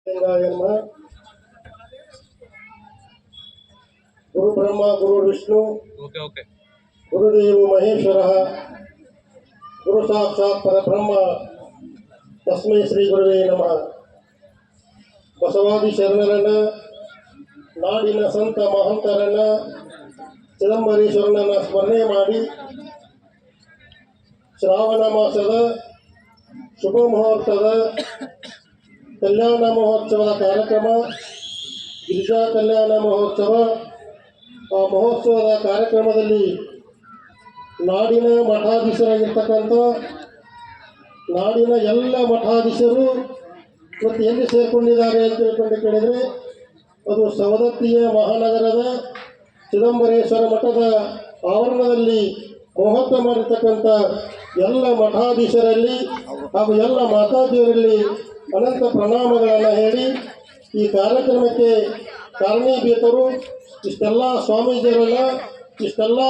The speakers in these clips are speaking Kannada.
गुरु ब्रह्मा गुरु विष्णु गुरुदेव महेश्वर गुरु साक्षात् परब्रह्म तस्मै श्री गुरुवे नमः. बसवादी ಶರಣರನ್ನ ನಾಡಿನ ಸಂತ ಮಹಂತರನ್ನ ಚಿದಂಬರೇಶ್ವರನನ್ನ ಸ್ಮರಣೆ ಮಾಡಿ ಶ್ರಾವಣ ಮಾಸದ ಶುಭ ಮುಹೂರ್ತದ ಕಲ್ಯಾಣ ಮಹೋತ್ಸವದ ಕಾರ್ಯಕ್ರಮ ಗಿರಿಜಾ ಕಲ್ಯಾಣ ಮಹೋತ್ಸವ. ಆ ಮಹೋತ್ಸವದ ಕಾರ್ಯಕ್ರಮದಲ್ಲಿ ನಾಡಿನ ಮಠಾಧೀಶರಾಗಿರ್ತಕ್ಕಂಥ ನಾಡಿನ ಎಲ್ಲ ಮಠಾಧೀಶರು ಮತ್ತು ಎಲ್ಲಿ ಸೇರಿಕೊಂಡಿದ್ದಾರೆ ಅಂತ ತಿಳ್ಕೊಂಡು ಕೇಳಿದರೆ ಅದು ಸವದತ್ತಿಯ ಮಹಾನಗರದ ಚಿದಂಬರೇಶ್ವರ ಮಠದ ಆವರಣದಲ್ಲಿ ಮಹೋತ್ಸವ ಮಾಡಿರ್ತಕ್ಕಂಥ ಎಲ್ಲ ಮಠಾಧೀಶರಲ್ಲಿ ಹಾಗೂ ಎಲ್ಲ ಮಾತಾಜಿಯರಲ್ಲಿ ಅನಂತ ಪ್ರಣಾಮಗಳನ್ನು ಹೇಳಿ ಈ ಕಾರ್ಯಕ್ರಮಕ್ಕೆ ಕಾರಣೀಭೂತರು ಇಷ್ಟೆಲ್ಲ ಸ್ವಾಮೀಜಿಯರೆಲ್ಲ ಇಷ್ಟೆಲ್ಲ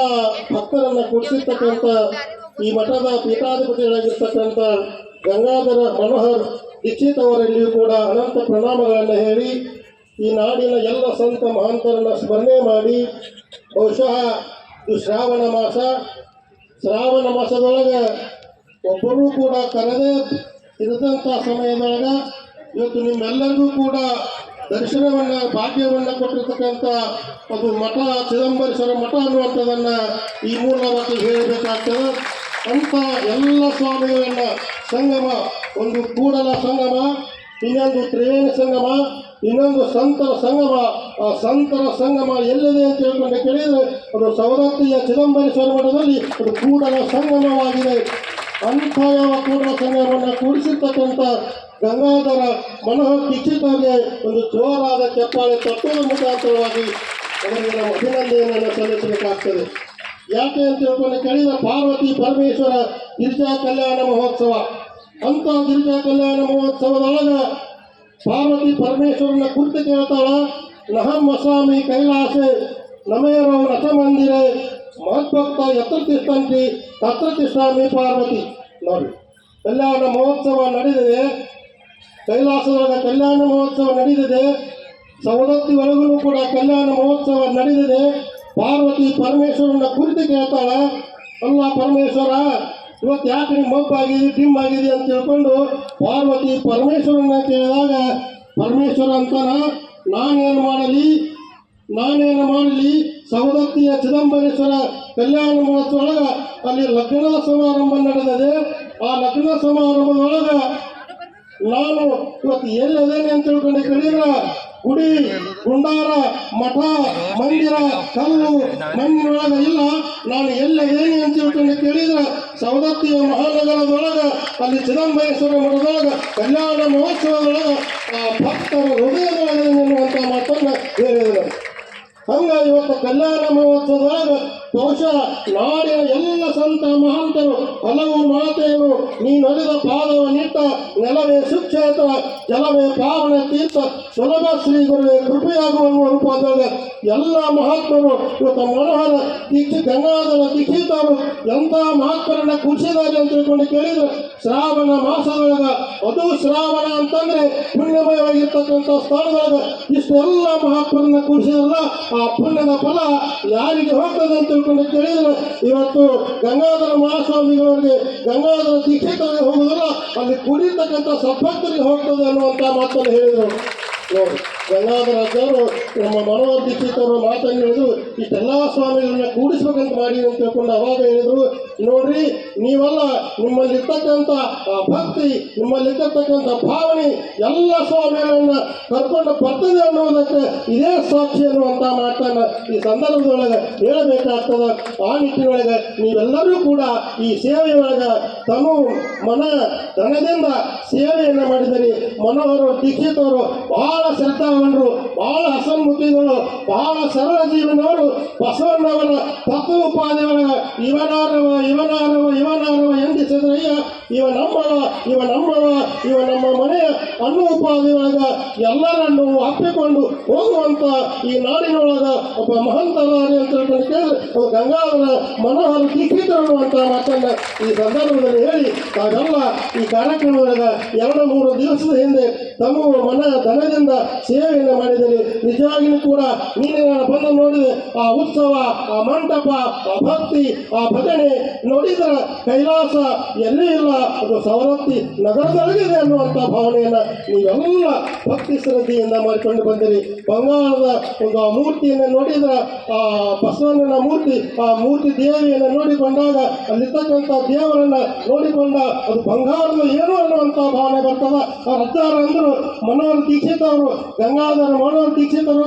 ಭಕ್ತರನ್ನು ಕೂಡಿಸಿರ್ತಕ್ಕಂಥ ಈ ಮಠದ ಪೀಠಾಧಿಪತಿಗಳಾಗಿರ್ತಕ್ಕಂಥ ಗಂಗಾಧರ ಮನೋಹರ್ ದೀಕ್ಷಿತ್ ಅವರಲ್ಲಿಯೂ ಕೂಡ ಅನಂತ ಪ್ರಣಾಮಗಳನ್ನು ಹೇಳಿ ಈ ನಾಡಿನ ಎಲ್ಲ ಸಂತ ಮಹಾಂತರನ್ನು ಸ್ಮರಣೆ ಮಾಡಿ ಬಹುಶಃ ಇದು ಶ್ರಾವಣ ಮಾಸದೊಳಗೆ ಒಬ್ಬರೂ ಕೂಡ ಕರೆದೇ ಇರದಂಥ ಸಮಯದೊಳಗೆ ಇವತ್ತು ನಿಮ್ಮೆಲ್ಲರಿಗೂ ಕೂಡ ದರ್ಶನವನ್ನು ಭಾಗ್ಯವನ್ನು ಕೊಟ್ಟಿರ್ತಕ್ಕಂಥ ಅದು ಮಠ ಚಿದಂಬರೇಶ್ವರ ಮಠ ಅನ್ನುವಂಥದ್ದನ್ನು ಈ ಮೂಲವಾಗಿ ಹೇಳಬೇಕಾಗ್ತದೆ. ಅಂಥ ಎಲ್ಲ ಸ್ವಾಮಿಗಳನ್ನ ಸಂಗಮ, ಒಂದು ಕೂಡಲ ಸಂಗಮ, ಇನ್ನೊಂದು ತ್ರಿವೇಣಿ ಸಂಗಮ, ಇನ್ನೊಂದು ಸಂತರ ಸಂಗಮ. ಆ ಸಂತರ ಸಂಗಮ ಎಲ್ಲಿದೆ ಅಂತ ಹೇಳ್ಕೊಂಡು ಕೇಳಿದರೆ ಅದು ಸವದತ್ತಿಯ ಚಿದಂಬರೇಶ್ವರ ಮಠದಲ್ಲಿ ಅದು ಕೂಡಲ ಸಂಗಮವಾಗಿದೆ. ಅಂಥ ಯಾವ ಕೂಡಲ ಸಂಗಮವನ್ನು ಕೂಡಿಸಿರ್ತಕ್ಕಂಥ ಗಂಗಾಧರ ಮನೋಹರ್ ದೀಕ್ಷಿತ್ ಅವರಿಗೆ ಒಂದು ಜೋರಾದ ಚಪ್ಪಾಳೆ ತಟ್ಟುವ ಮುಖಾಂತರವಾಗಿ ಅವರಿಗೆ ನಾವು ಅಭಿನಂದನೆಯನ್ನು ಸಲ್ಲಿಸಬೇಕಾಗ್ತದೆ. ಯಾಕೆ ಅಂತ ಹೇಳ್ಕೊಂಡು ಕೇಳಿದ ಪಾರ್ವತಿ ಪರಮೇಶ್ವರ ಗಿರಿಜಾ ಕಲ್ಯಾಣ ಮಹೋತ್ಸವ. ಅಂಥ ಗಿರಿಜಾ ಕಲ್ಯಾಣ ಮಹೋತ್ಸವದೊಳಗೆ ಪಾರ್ವತಿ ಪರಮೇಶ್ವರನ ಕುರಿತು ಕೇಳ್ತಾಳ, ನಹಂ ವಸಾಮಿ ಕೈಲಾಸೆ ನಮೇರೋ ರಥ ಮಂದಿರೆ ಮಹದ್ಭಕ್ತ ಎತ್ರ ತಿಷ್ಟಂತಿ ತತ್ರ ತಿಷ್ಟಾಮಿ ಪಾರ್ವತಿ. ನೋಡಿ, ಕಲ್ಯಾಣ ಮಹೋತ್ಸವ ನಡೆದಿದೆ, ಕೈಲಾಸದೊಳಗೆ ಕಲ್ಯಾಣ ಮಹೋತ್ಸವ ನಡೆದಿದೆ, ಸವದತ್ತಿ ಒಳಗೂ ಕೂಡ ಕಲ್ಯಾಣ ಮಹೋತ್ಸವ ನಡೆದಿದೆ. ಪಾರ್ವತಿ ಪರಮೇಶ್ವರನ ಕುರಿತು ಕೇಳ್ತಾಳ, ಅಲ್ಲ ಪರಮೇಶ್ವರ ಇವತ್ತು ಯಾಕೆ ನಿಮ್ಮ ಮಬ್ಬಾಗಿದೆ ಡಿಮ್ ಆಗಿದೆ ಅಂತ ತಿಳ್ಕೊಂಡು ಪಾರ್ವತಿ ಪರಮೇಶ್ವರನ ಕೇಳಿದಾಗ ಪರಮೇಶ್ವರ ಅಂತಾನ, ನಾನೇನು ಮಾಡಲಿ ಸವದತ್ತಿಯ ಚಿದಂಬರೇಶ್ವರ ಕಲ್ಯಾಣ ಮಹೋತ್ಸವದೊಳಗೆ ಅಲ್ಲಿ ಲಗ್ನ ಸಮಾರಂಭ ನಡೆದಿದೆ. ಆ ಲಗ್ನ ಸಮಾರಂಭದೊಳಗೆ ನಾನು ಇವತ್ತು ಎಲ್ಲಿದ್ದೇನೆ ಅಂತ ತಿಳ್ಕೊಂಡು ಕೇಳಿದ್ರೆ ಗುಡಿ ಗುಂಡಾರ ಮಠ ಮಂದಿರ ಕಲ್ಲು ಮಣ್ಣಿನೊಳಗೆ ಇಲ್ಲ. ನಾನು ಎಲ್ಲಿದ್ದೇನೆ ಅಂತ ತಿಳ್ಕೊಂಡು ಕೇಳಿದ್ರೆ ಸವದತ್ತಿಯ ಮಹಾನಗರದೊಳಗೆ ಅಲ್ಲಿ ಚಿದಂಬರೇಶ್ವರ ಮಠದೊಳಗೆ ಕಲ್ಯಾಣ ಮಹೋತ್ಸವದೊಳಗೆ ಆ ಭಕ್ತರ ಹೃದಯದೊಳಗೆ ಎನ್ನುವಂಥ ಮಾತನ್ನು ಹೇಳಿದರು. ಹಂಗೆ ಇವತ್ತು ಕಲ್ಯಾಣ ಮಹೋತ್ಸವದೊಳಗೆ ಬಹುಶಃ ನಾಡಿನ ಎಲ್ಲ ಸಂತ ಮಹಾಂತರು ಹಲವು ಮಾತೆಯರು ನೀ ನಡೆದ ಪಾದವನ್ನಿಟ್ಟ ನೆಲವೇ ಸುಕ್ಷೇತ್ರ ಜಲವೇ ಪಾವನ ತೀರ್ಥ ಸುಲಭ ಶ್ರೀ ಗುರುವೇ ಕೃಪೆಯಾಗುವ ರೂಪದೊಳಗೆ ಎಲ್ಲ ಮಹಾತ್ಮರು ಇವತ್ತು ಮನೋಹರ ಗಂಗಾಧರ ದೀಕ್ಷಿತರು ಎಂಥ ಮಹಾತ್ಮರನ್ನ ಕೂಡಿಸಿದ್ದಾರೆ ಅಂತ ತಿಳ್ಕೊಂಡು ಕೇಳಿದ್ರೆ ಶ್ರಾವಣ ಮಾಸದೊಳಗೆ, ಅದು ಶ್ರಾವಣ ಅಂತಂದ್ರೆ ಪುಣ್ಯಮಯವಾಗಿರ್ತಕ್ಕಂಥ ಸ್ಥಳದೊಳಗೆ ಇಷ್ಟೆಲ್ಲ ಮಹಾತ್ಮರನ್ನ ಕೂಡಿಸಿದ್ರಲ್ಲ, ಆ ಪುಣ್ಯದ ಫಲ ಯಾರಿಗೆ ಹೋಗ್ತದೆ ಅಂತ ತಿಳ್ಕೊಂಡು ಕೇಳಿದ್ರೆ ಇವತ್ತು ಗಂಗಾಧರ ಮಹಾಸ್ವಾಮಿಗಳವರಿಗೆ ಗಂಗಾಧರ ದೀಕ್ಷಿತರಿಗೆ ಹೋಗುದಿಲ್ಲ, ಅಲ್ಲಿ ಕುಡಿರ್ತಕ್ಕಂಥ ಸದ್ಭಕ್ತರಿಗೆ ಹೋಗ್ತದೆ ಅನ್ನುವಂಥ ಮಾತನ್ನು ಹೇಳಿದರು. ನೋಡಿ, ಗಂಗಾಧರಾಜರು ನಮ್ಮ ಮನೋಹರ್ ದೀಕ್ಷಿತ್ ಅವರು ಮಾತನ್ನು ಹೇಳಿದ್ರು, ಇಷ್ಟೆಲ್ಲ ಸ್ವಾಮಿಗಳನ್ನ ಕೂಡಿಸ್ಬೇಕಂತ ಮಾಡಿ ಅಂತ ತಿಳ್ಕೊಂಡು ಅವಾಗ ಹೇಳಿದರು, ನೋಡ್ರಿ ನೀವೆಲ್ಲ ನಿಮ್ಮಲ್ಲಿರ್ತಕ್ಕಂಥ ಆ ಭಕ್ತಿ, ನಿಮ್ಮಲ್ಲಿರ್ತಕ್ಕಂಥ ಭಾವನೆ ಎಲ್ಲ ಸ್ವಾಮಿಗಳನ್ನ ಕರ್ಕೊಂಡು ಬರ್ತದೆ ಅನ್ನೋದಕ್ಕೆ ಇದೇ ಸಾಕ್ಷಿ ಅನ್ನುವಂಥ ಮಾತನ್ನು ಈ ಸಂದರ್ಭದೊಳಗೆ ಹೇಳಬೇಕಾಗ್ತದೆ. ಆ ನಿಟ್ಟಿನೊಳಗೆ ನೀವೆಲ್ಲರೂ ಕೂಡ ಈ ಸೇವೆಯೊಳಗೆ ತನು ಮನ ಧನದಿಂದ ಸೇವೆಯನ್ನು ಮಾಡಿದರೆ ಮನೋಹರ ದೀಕ್ಷಿತ್ ಅವರು ಬಹಳ ಶ್ರದ್ಧಾವಂತರು, ಬಹಳ ಹಸನ್ಮುಖಿಗಳು, ಬಹಳ ಸರಳ ಜೀವನವರು. ಬಸವಣ್ಣವರ ತತ್ವೋಪಾದಿಯೊಳಗೆ ಇವನಾರವ ಎಂದಿಸಿದ್ರಯ್ಯ, ಇವ ನಮ್ಮ ಮನೆಯ ಅನ್ನೋಪಾದಿಯೊಳಗೆ ಎಲ್ಲರನ್ನು ಅಪ್ಪಿಕೊಂಡು ಹೋಗುವಂಥ ಈ ನಾಡಿನೊಳಗೆ ಒಬ್ಬ ಮಹಂತರಾರಿ ಅಂತ ತಿಳ್ಕೊಂಡು ಕೇಳಿದ್ರೆ ಗಂಗಾಧರ ಮನೋಹರ ದೀಕ್ಷಿತ್ ಅನ್ನುವಂಥ ಮಾತನ್ನು ಈ ಸಂದರ್ಭದಲ್ಲಿ ಹೇಳಿ ತಾವೆಲ್ಲ ಈ ಕಾರ್ಯಕ್ರಮದೊಳಗೆ 2-3 ದಿವಸದ ಹಿಂದೆ ತಮ್ಮ ಮನ ಧನದಿಂದ ಸೇವೆಯನ್ನು ಮಾಡಿದರೆ ನಿಜವಾಗಿಯೂ ಕೂಡ ನೀನು ನಾನು ಬಂದು ನೋಡಿದೆ ಆ ಉತ್ಸವ, ಆ ಮಂಟಪ, ಆ ಭಕ್ತಿ, ಆ ಭಜನೆ ನೋಡಿದರೆ ಕೈಲಾಸ ಎಲ್ಲಿ ಇಲ್ಲ, ಅದು ಸವದತ್ತಿ ನಗರದೊಳಗಿದೆ ಅನ್ನುವಂಥ ಭಾವನೆಯನ್ನು ನೀವೆಲ್ಲ ಭಕ್ತಿ ಶ್ರದ್ಧೆಯಿಂದ ಮಾಡಿಕೊಂಡು ಬಂದಿರಿ. ಬಂಗಾಳದ ಒಂದು ಆ ಮೂರ್ತಿಯನ್ನು ನೋಡಿದ್ರೆ ಆ ಬಸವಣ್ಣನ ಮೂರ್ತಿ, ಆ ಮೂರ್ತಿ ದೇವಿಯನ್ನು ನೋಡಿಕೊಂಡಾಗ ಅಲ್ಲಿರ್ತಕ್ಕಂಥ ದೇವರನ್ನು ನೋಡಿಕೊಂಡ ಅದು ಬಂಗಾರದ ಏನು ಅನ್ನುವಂಥ ಭಾವನೆ ಬರ್ತದ. ಆ ರದ್ದಾರ ಅಂದರು ಮನೋಹರ ದೀಕ್ಷಿತ್ ಅವರು, ಗಂಗಾಧರ ಮನೋಹರ ದೀಕ್ಷಿತ್ ಅವರು